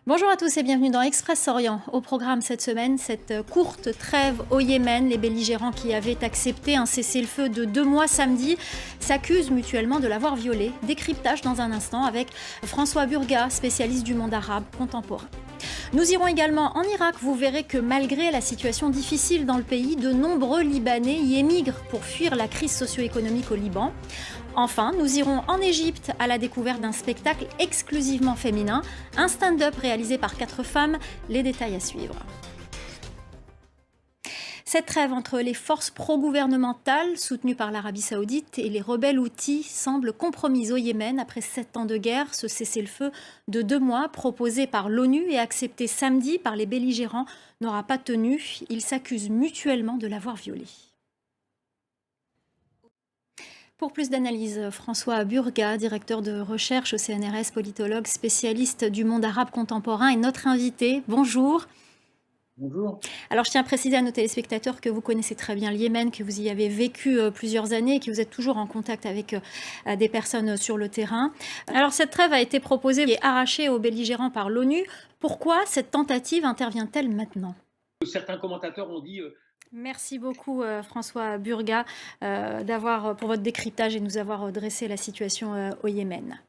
Bonjour à tous et bienvenue dans Express Orient. Au programme cette semaine, cette courte trêve au Yémen. Les belligérants qui avaient accepté un cessez-le-feu de 2 mois samedi s'accusent mutuellement de l'avoir violé. Décryptage dans un instant avec François Burga, spécialiste du monde arabe contemporain. Nous irons également en Irak. Vous verrez que malgré la situation difficile dans le pays, de nombreux Libanais y émigrent pour fuir la crise socio-économique au Liban. Enfin, nous irons en Égypte à la découverte d'un spectacle exclusivement féminin, un stand-up réalisé par 4 femmes, les détails à suivre. Cette trêve entre les forces pro-gouvernementales soutenues par l'Arabie Saoudite et les rebelles houthis semble compromise au Yémen après 7 ans de guerre. Ce cessez-le-feu de 2 mois proposé par l'ONU et accepté samedi par les belligérants n'aura pas tenu. Ils s'accusent mutuellement de l'avoir violé. Pour plus d'analyse, François Burga, directeur de recherche au CNRS, politologue, spécialiste du monde arabe contemporain, est notre invité. Bonjour. Bonjour. Alors, je tiens à préciser à nos téléspectateurs que vous connaissez très bien le Yémen, que vous y avez vécu plusieurs années et que vous êtes toujours en contact avec des personnes sur le terrain. Alors, cette trêve a été proposée et arrachée aux belligérants par l'ONU. Pourquoi cette tentative intervient-elle maintenant ? Certains commentateurs ont dit Merci beaucoup François Burga pour votre décryptage et nous avoir dressé la situation au Yémen.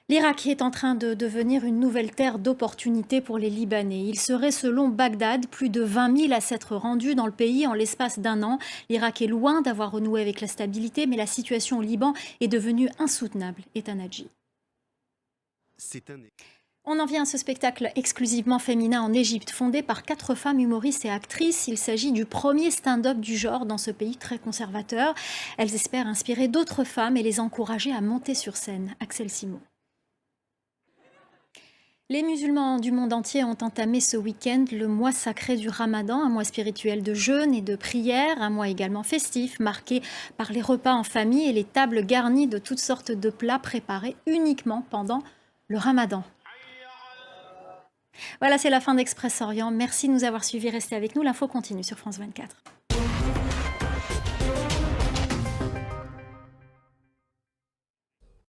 L'Irak est en train de devenir une nouvelle terre d'opportunités pour les Libanais. Il serait, selon Bagdad, plus de 20 000 à s'être rendus dans le pays en l'espace d'un an. L'Irak est loin d'avoir renoué avec la stabilité, mais la situation au Liban est devenue insoutenable. Ethan Hadji. On en vient à ce spectacle exclusivement féminin en Égypte, fondé par 4 femmes humoristes et actrices. Il s'agit du premier stand-up du genre dans ce pays très conservateur. Elles espèrent inspirer d'autres femmes et les encourager à monter sur scène. Axel Simon. Les musulmans du monde entier ont entamé ce week-end le mois sacré du Ramadan, un mois spirituel de jeûne et de prière, un mois également festif, marqué par les repas en famille et les tables garnies de toutes sortes de plats préparés uniquement pendant le Ramadan. Voilà, c'est la fin d'Express Orient. Merci de nous avoir suivis. Restez avec nous. L'info continue sur France 24.